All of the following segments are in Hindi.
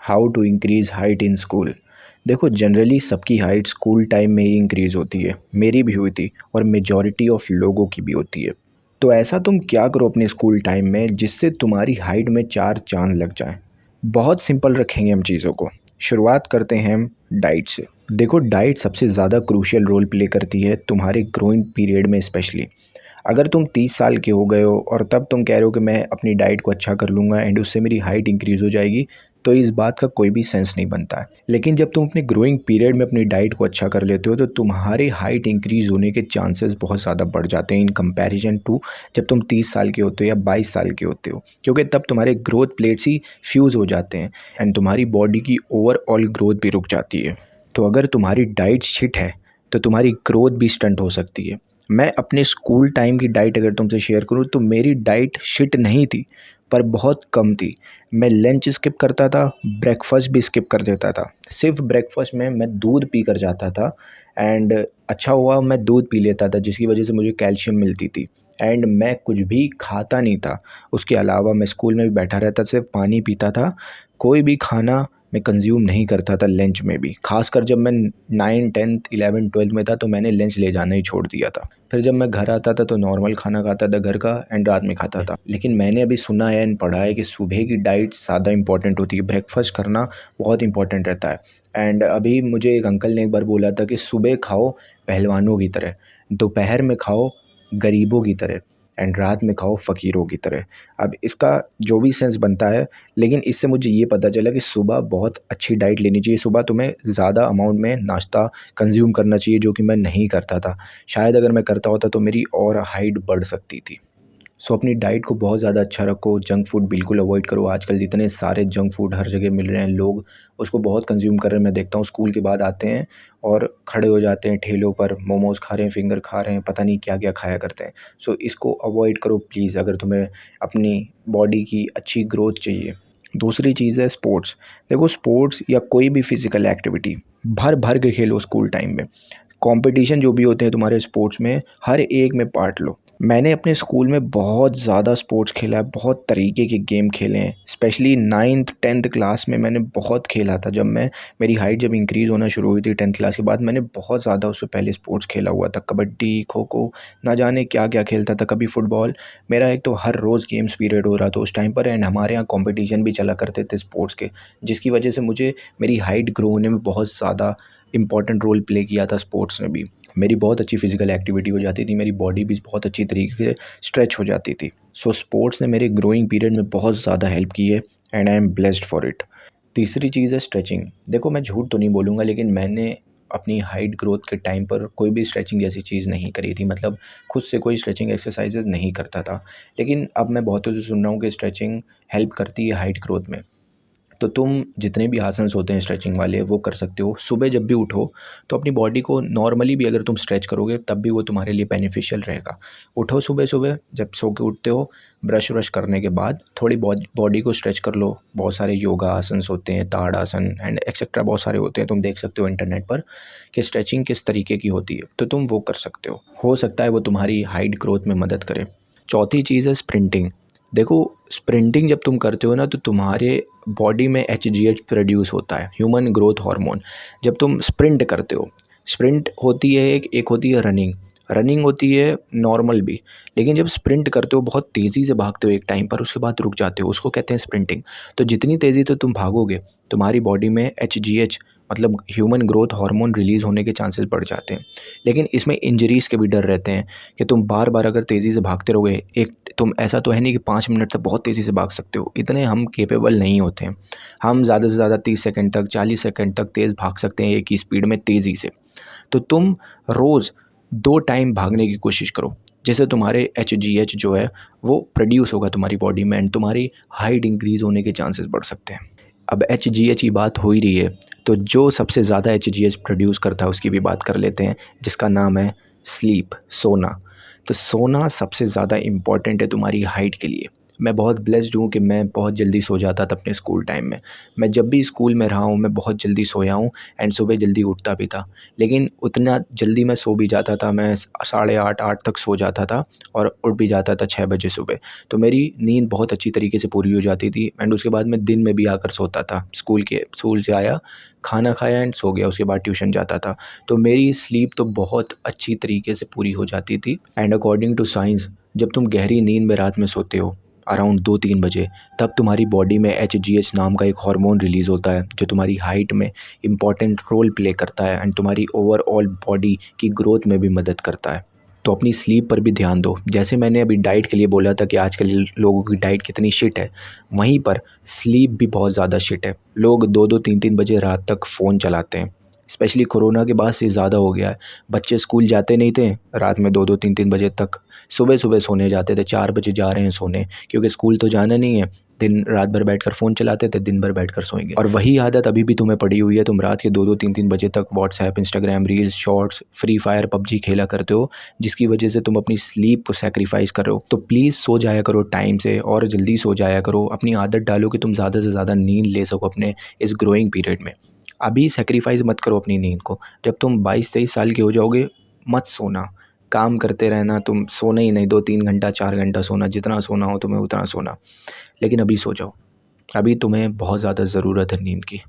How to increase height in school. देखो, जनरली सबकी हाइट स्कूल टाइम में ही इंक्रीज़ होती है। मेरी भी हुई थी और मेजॉरिटी ऑफ लोगों की भी होती है। तो ऐसा तुम क्या करो अपने स्कूल टाइम में जिससे तुम्हारी हाइट में चार चांद लग जाएं। बहुत सिंपल रखेंगे हम चीज़ों को। शुरुआत करते हैं हम डाइट से। देखो, डाइट सबसे ज़्यादा क्रूशियल रोल प्ले करती है तुम्हारे ग्रोइंग पीरियड में स्पेशली। अगर तुम 30 साल के हो गए हो और तब तुम कह रहे हो कि मैं अपनी डाइट को अच्छा कर लूँगा एंड उससे मेरी हाइट इंक्रीज़ हो जाएगी, तो इस बात का कोई भी सेंस नहीं बनता है। लेकिन जब तुम अपने ग्रोइंग पीरियड में अपनी डाइट को अच्छा कर लेते हो तो तुम्हारी हाइट इंक्रीज़ होने के चांसेस बहुत ज़्यादा बढ़ जाते हैं इन कंपैरिजन टू जब तुम 30 साल के होते हो या 22 साल के होते हो, क्योंकि तब तुम्हारे ग्रोथ प्लेट्स ही फ्यूज़ हो जाते हैं एंड तुम्हारी बॉडी की ओवरऑल ग्रोथ भी रुक जाती है। तो अगर तुम्हारी डाइट शिट है तो तुम्हारी ग्रोथ भी स्टंट हो सकती है। मैं अपने स्कूल टाइम की डाइट अगर तुमसे शेयर करूँ तो मेरी डाइट शिट नहीं थी, पर बहुत कम थी। मैं लंच स्किप करता था, ब्रेकफास्ट भी स्किप कर देता था। सिर्फ ब्रेकफास्ट में मैं दूध पी कर जाता था एंड अच्छा हुआ मैं दूध पी लेता था जिसकी वजह से मुझे कैल्शियम मिलती थी। एंड मैं कुछ भी खाता नहीं था। उसके अलावा मैं स्कूल में भी बैठा रहता, सिर्फ पानी पीता था। कोई भी खाना मैं कंज्यूम नहीं करता था लंच में भी। ख़ासकर जब मैं 9, 10th, 11, 12 में था तो मैंने लंच ले जाना ही छोड़ दिया था। फिर जब मैं घर आता था तो नॉर्मल खाना खाता था घर का एंड रात में खाता था। लेकिन मैंने अभी सुना है एंड पढ़ा है कि सुबह की डाइट ज़्यादा इंपॉर्टेंट होती है, ब्रेकफास्ट करना बहुत इंपॉर्टेंट रहता है। एंड अभी मुझे एक अंकल ने एक बार बोला था कि सुबह खाओ पहलवानों की तरह, दोपहर में खाओ गरीबों की तरह एंड रात में खाओ फ़कीरों की तरह। अब इसका जो भी सेंस बनता है, लेकिन इससे मुझे ये पता चला कि सुबह बहुत अच्छी डाइट लेनी चाहिए। सुबह तुम्हें ज़्यादा अमाउंट में नाश्ता कंज्यूम करना चाहिए, जो कि मैं नहीं करता था। शायद अगर मैं करता होता तो मेरी और हाइट बढ़ सकती थी। सो अपनी डाइट को बहुत ज़्यादा अच्छा रखो। जंक फूड बिल्कुल अवॉइड करो। आजकल इतने सारे जंक फूड हर जगह मिल रहे हैं, लोग उसको बहुत कंज्यूम कर रहे हैं। मैं देखता हूँ स्कूल के बाद आते हैं और खड़े हो जाते हैं ठेलों पर, मोमोज़ खा रहे हैं, फिंगर खा रहे हैं, पता नहीं क्या क्या खाया करते हैं। सो इसको अवॉइड करो प्लीज़, अगर तुम्हें अपनी बॉडी की अच्छी ग्रोथ चाहिए। दूसरी चीज़ है स्पोर्ट्स। देखो, स्पोर्ट्स या कोई भी फिज़िकल एक्टिविटी भर भर के खेलो स्कूल टाइम में। कंपटीशन जो भी होते हैं तुम्हारे स्पोर्ट्स में, हर एक में पार्ट लो। मैंने अपने स्कूल में बहुत ज़्यादा स्पोर्ट्स खेला है, बहुत तरीके के गेम खेले हैं। स्पेशली 9th 10th क्लास में मैंने बहुत खेला था। जब मेरी हाइट जब इंक्रीज़ होना शुरू हुई थी 10th क्लास के बाद, मैंने बहुत ज़्यादा उससे पहले स्पोर्ट्स खेला हुआ था। कबड्डी, खो खो, ना जाने क्या क्या खेलता था, कभी फुटबॉल। मेरा एक तो हर रोज़ गेम्स पीरियड हो रहा था उस टाइम पर एंड हमारे यहाँ कॉम्पिटिशन भी चला करते थे स्पोर्ट्स के, जिसकी वजह से मुझे मेरी हाइट ग्रो होने में बहुत ज़्यादा इंपॉर्टेंट रोल प्ले किया था स्पोर्ट्स ने भी। मेरी बहुत अच्छी फ़िज़िकल एक्टिविटी हो जाती थी, मेरी बॉडी भी बहुत अच्छी तरीके से स्ट्रेच हो जाती थी। सो स्पोर्ट्स ने मेरे ग्रोइंग पीरियड में बहुत ज़्यादा हेल्प की है and I am blessed for it. तीसरी चीज़ है स्ट्रेचिंग। देखो, मैं झूठ तो नहीं बोलूँगा, लेकिन मैंने अपनी हाइट ग्रोथ के टाइम पर कोई भी स्ट्रेचिंग जैसी चीज़ नहीं करी थी। मतलब खुद से कोई स्ट्रेचिंग एक्सरसाइजेज़ नहीं करता था। लेकिन अब मैं बहुतों से सुन रहा हूँ कि स्ट्रेचिंग हेल्प करती है हाइट ग्रोथ में। तो तुम जितने भी आसन्स होते हैं स्ट्रेचिंग वाले वो कर सकते हो। सुबह जब भी उठो तो अपनी बॉडी को नॉर्मली भी अगर तुम स्ट्रेच करोगे तब भी वो तुम्हारे लिए बेनिफिशियल रहेगा। उठो सुबह सुबह, जब सो के उठते हो, ब्रश व्रश करने के बाद थोड़ी बॉडी को स्ट्रेच कर लो। बहुत सारे योगा आसन्स होते हैं, ताड़ आसन एंड एक्सेट्रा बहुत सारे होते हैं। तुम देख सकते हो इंटरनेट पर कि स्ट्रेचिंग किस तरीके की होती है, तो तुम वो कर सकते हो सकता है वो तुम्हारी हाइट ग्रोथ में मदद करे। चौथी चीज़ है स्प्रिंटिंग। देखो, स्प्रिंटिंग जब तुम करते हो ना तो तुम्हारे बॉडी में एचजीएच प्रोड्यूस होता है, ह्यूमन ग्रोथ हार्मोन। जब तुम स्प्रिंट करते हो, स्प्रिंट होती है एक होती है रनिंग, रनिंग होती है नॉर्मल भी। लेकिन जब स्प्रिंट करते हो बहुत तेज़ी से भागते हो एक टाइम पर, उसके बाद रुक जाते हो, उसको कहते हैं स्प्रिंटिंग। तो जितनी तेज़ी से तुम भागोगे तुम्हारी बॉडी में एचजीएच मतलब ह्यूमन ग्रोथ हार्मोन रिलीज़ होने के चांसेस बढ़ जाते हैं। लेकिन इसमें इंजरीज़ के भी डर रहते हैं कि तुम बार बार अगर तेज़ी से भागते रहोगे, एक तुम ऐसा तो है नहीं कि 5 मिनट तक बहुत तेज़ी से भाग सकते हो, इतने हम कैपेबल नहीं होते हैं। हम ज़्यादा से ज़्यादा 30 सेकंड तक, 40 सेकंड तक तेज़ भाग सकते हैं एक ही स्पीड में तेज़ी से। तो तुम रोज़ 2 टाइम भागने की कोशिश करो, जिससे तुम्हारे एचजीएच जो है वो प्रोड्यूस होगा तुम्हारी बॉडी में एंड तुम्हारी हाइट इंक्रीज़ होने के चांसेस बढ़ सकते हैं। अब एचजीएच की बात हो ही रही है तो जो सबसे ज़्यादा एचजीएच प्रोड्यूस करता है उसकी भी बात कर लेते हैं, जिसका नाम है स्लीप, सोना। तो सोना सबसे ज़्यादा इम्पॉर्टेंट है तुम्हारी हाइट के लिए। मैं बहुत ब्लेस्ड हूँ कि मैं बहुत जल्दी सो जाता था अपने स्कूल टाइम में। मैं जब भी स्कूल में रहा हूँ मैं बहुत जल्दी सोया हूँ एंड सुबह जल्दी उठता भी था। लेकिन उतना जल्दी मैं सो भी जाता था, मैं 8:30 तक सो जाता था और उठ भी जाता था 6 बजे सुबह। तो मेरी नींद बहुत अच्छी तरीके से पूरी हो जाती थी एंड उसके बाद मैं दिन में भी आकर सोता था। स्कूल से आया, खाना खाया एंड सो गया, उसके बाद ट्यूशन जाता था। तो मेरी स्लीप तो बहुत अच्छी तरीके से पूरी हो जाती थी एंड अकॉर्डिंग टू साइंस जब तुम गहरी नींद में रात में सोते हो अराउंड 2-3 बजे, तब तुम्हारी बॉडी में HGH नाम का एक हार्मोन रिलीज़ होता है जो तुम्हारी हाइट में इम्पॉर्टेंट रोल प्ले करता है एंड तुम्हारी ओवरऑल बॉडी की ग्रोथ में भी मदद करता है। तो अपनी स्लीप पर भी ध्यान दो। जैसे मैंने अभी डाइट के लिए बोला था कि आजकल लोगों की डाइट कितनी शिट है, वहीं पर स्लीप भी बहुत ज़्यादा शिट है। लोग 2-2 3-3 बजे रात तक फ़ोन चलाते हैं। स्पेशली कोरोना के बाद से ज़्यादा हो गया है। बच्चे स्कूल जाते नहीं थे रात में 2-2 3-3 बजे तक, सुबह-सुबह सोने जाते थे, 4 बजे जा रहे हैं सोने क्योंकि स्कूल तो जाना नहीं है। दिन रात भर बैठकर फ़ोन चलाते थे, दिन भर बैठकर सोएंगे। और वही आदत अभी भी तुम्हें पड़ी हुई है। तुम रात के 2-2 3-3 बजे तक WhatsApp, Instagram reels, shorts, free fire, PUBG खेला करते हो, जिसकी वजह से तुम अपनी स्लीप को सैक्रिफाइस कर रहे हो। तो प्लीज़ सो जाया करो टाइम से और जल्दी सो जाया करो। अपनी आदत डालो कि तुम ज़्यादा से ज़्यादा नींद ले सको अपने इस ग्रोइंग पीरियड में। अभी सैक्रिफाइस मत करो अपनी नींद को। जब तुम 22-23 साल के हो जाओगे मत सोना, काम करते रहना, तुम सोना ही नहीं, 2-3 घंटा 4 घंटा सोना, जितना सोना हो तुम्हें उतना सोना। लेकिन अभी सो जाओ, अभी तुम्हें बहुत ज़्यादा ज़रूरत है नींद की।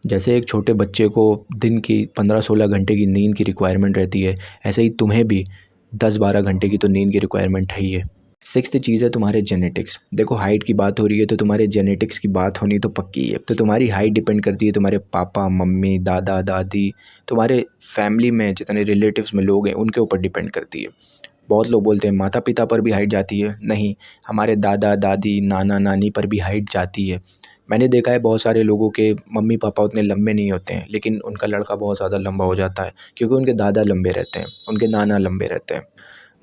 जैसे एक छोटे बच्चे को दिन की 15-16 घंटे की नींद की रिक्वायरमेंट रहती है, ऐसे ही तुम्हें भी 10-12 घंटे की तो नींद की रिक्वायरमेंट है ही है। सिक्स्थ चीज़ है तुम्हारे जेनेटिक्स। देखो हाइट की बात हो रही है तो तुम्हारे जेनेटिक्स की बात होनी तो पक्की है। तो तुम्हारी हाइट डिपेंड करती है तुम्हारे पापा, मम्मी, दादा, दादी, तुम्हारे फैमिली में जितने रिलेटिव्स में लोग हैं उनके ऊपर डिपेंड करती है। बहुत लोग बोलते हैं माता पिता पर भी हाइट जाती है, नहीं, हमारे दादा दादी, नाना नानी पर भी हाइट जाती है। मैंने देखा है बहुत सारे लोगों के मम्मी पापा उतने लंबे नहीं होते हैं लेकिन उनका लड़का बहुत ज़्यादा लंबा हो जाता है क्योंकि उनके दादा लंबे रहते हैं, उनके नाना लंबे रहते हैं।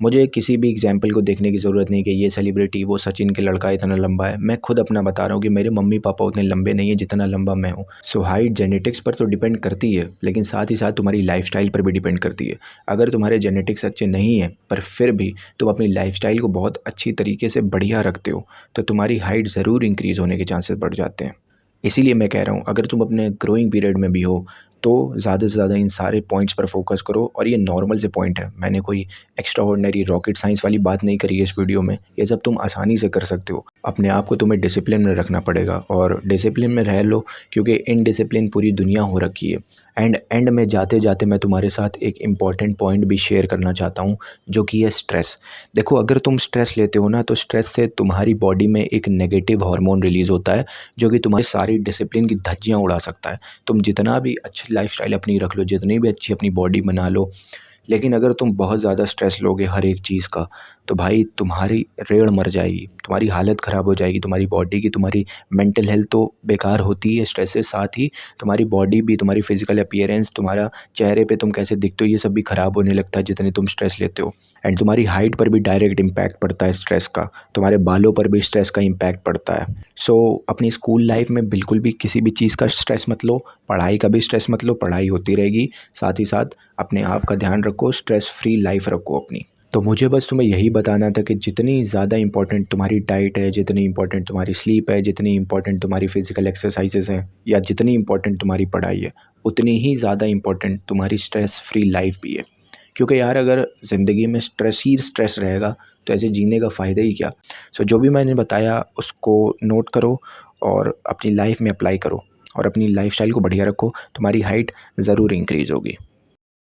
मुझे किसी भी एग्जाम्पल को देखने की ज़रूरत नहीं कि ये सेलिब्रिटी, वो सचिन के लड़का इतना लंबा है। मैं खुद अपना बता रहा हूँ कि मेरे मम्मी पापा उतने लंबे नहीं हैं जितना लंबा मैं हूँ। सो हाइट जेनेटिक्स पर तो डिपेंड करती है लेकिन साथ ही साथ तुम्हारी लाइफस्टाइल पर भी डिपेंड करती है। अगर तुम्हारे जेनेटिक्स अच्छे नहीं हैं पर फिर भी तुम अपनी लाइफस्टाइल को बहुत अच्छी तरीके से बढ़िया रखते हो तो तुम्हारी हाइट ज़रूर इंक्रीज़ होने के चांसेस बढ़ जाते हैं। इसीलिए मैं कह रहा हूँ अगर तुम अपने ग्रोइंग पीरियड में भी हो तो ज़्यादा से ज़्यादा इन सारे पॉइंट्स पर फोकस करो। और ये नॉर्मल से पॉइंट है, मैंने कोई एक्स्ट्रा ऑर्डिनरी रॉकेट साइंस वाली बात नहीं करी है इस वीडियो में। ये सब तुम आसानी से कर सकते हो। अपने आप को तुम्हें डिसिप्लिन में रखना पड़ेगा और डिसिप्लिन में रह लो क्योंकि इनडिसिप्लिन पूरी दुनिया हो रखी है। एंड में जाते जाते मैं तुम्हारे साथ एक इम्पॉर्टेंट पॉइंट भी शेयर करना चाहता हूँ जो कि है स्ट्रेस। देखो अगर तुम स्ट्रेस लेते हो ना तो स्ट्रेस से तुम्हारी बॉडी में एक नेगेटिव हार्मोन रिलीज़ होता है जो कि तुम्हारी सारी डिसिप्लिन की धज्जियाँ उड़ा सकता है। तुम जितना भी अच्छी लाइफस्टाइल अपनी रख लो, जितनी भी अच्छी अपनी बॉडी बना लो, लेकिन अगर तुम बहुत ज़्यादा स्ट्रेस लोगे हर एक चीज़ का तो भाई तुम्हारी रीढ़ मर जाएगी, तुम्हारी हालत ख़राब हो जाएगी, तुम्हारी बॉडी की, तुम्हारी मेंटल हेल्थ तो बेकार होती है स्ट्रेस से, साथ ही तुम्हारी बॉडी भी, तुम्हारी फिजिकल अपीयरेंस, तुम्हारा चेहरे पे तुम कैसे दिखते हो ये सब भी ख़राब होने लगता है जितने तुम स्ट्रेस लेते हो। एंड तुम्हारी हाइट पर भी डायरेक्ट इम्पैक्ट पड़ता है स्ट्रेस का, तुम्हारे बालों पर भी स्ट्रेस का इम्पैक्ट पड़ता है। सो अपनी स्कूल लाइफ में बिल्कुल भी किसी भी चीज़ का स्ट्रेस मत लो, पढ़ाई का भी स्ट्रेस मत लो, पढ़ाई होती रहेगी। साथ ही साथ अपने आप का ध्यान रखो, स्ट्रेस फ्री लाइफ रखो अपनी। तो मुझे बस तुम्हें यही बताना था कि जितनी ज़्यादा इंपॉर्टेंट तुम्हारी डाइट है, जितनी इंपॉर्टेंट तुम्हारी स्लीप है, जितनी इंपॉर्टेंट तुम्हारी फिजिकल एक्सरसाइजेज़ हैं या जितनी इंपॉर्टेंट तुम्हारी पढ़ाई है, उतनी ही ज़्यादा इंपॉर्टेंट तुम्हारी स्ट्रेस फ्री लाइफ भी है। क्योंकि यार अगर ज़िंदगी में स्ट्रेस ही स्ट्रेस रहेगा तो ऐसे जीने का फ़ायदा ही क्या। सो जो भी मैंने बताया उसको नोट करो और अपनी लाइफ में अप्लाई करो और अपनी लाइफस्टाइल को बढ़िया रखो, तुम्हारी हाइट ज़रूर इंक्रीज़ होगी।